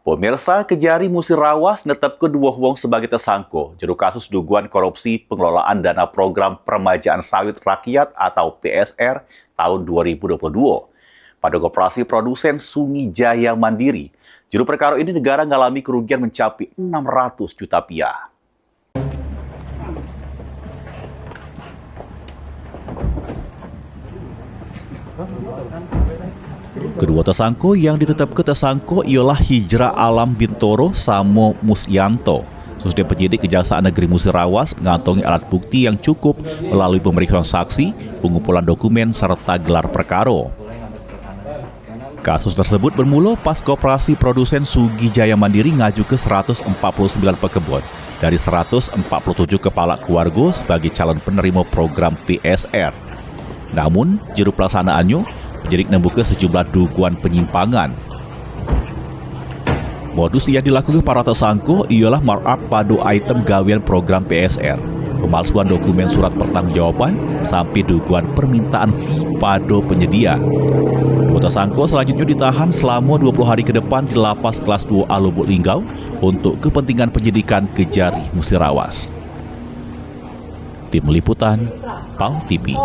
Pemirsa, Kejari Musirawas netapkeun dua wong sebagai tersangka jero kasus dugaan korupsi pengelolaan dana program Permajaan Sawit Rakyat atau PSR tahun 2022 pada Koperasi Produsen Sungi Jaya Mandiri. Juru perkara ini negara mengalami kerugian mencapai 600 juta rupiah. Kedua tersangka yang ditetapkan tersangka ialah Hijrah Alam Bintoro Samo Musyanto. Susdem penyidik Kejaksaan Negeri Musirawas mengantongi alat bukti yang cukup melalui pemeriksaan saksi, pengumpulan dokumen, serta gelar perkara. Kasus tersebut bermula pas Koperasi Produsen Sungi Jaya Mandiri ngaju ke 149 pekebun dari 147 kepala keluarga sebagai calon penerima program PSR. Namun, juru pelaksanaannya penyidik nembuke sejumlah dugaan penyimpangan. Modus yang dilakukan para tersangka ialah markup pada item gawean program PSR, pemalsuan dokumen surat pertanggungjawaban, sampai dugaan permintaan fee pada penyedia. Dua tersangka selanjutnya ditahan selama 20 hari ke depan di Lapas Kelas 2A Lubuk Linggau untuk kepentingan penyidikan Kejari Musirawas. Tim Liputan, PAU TV.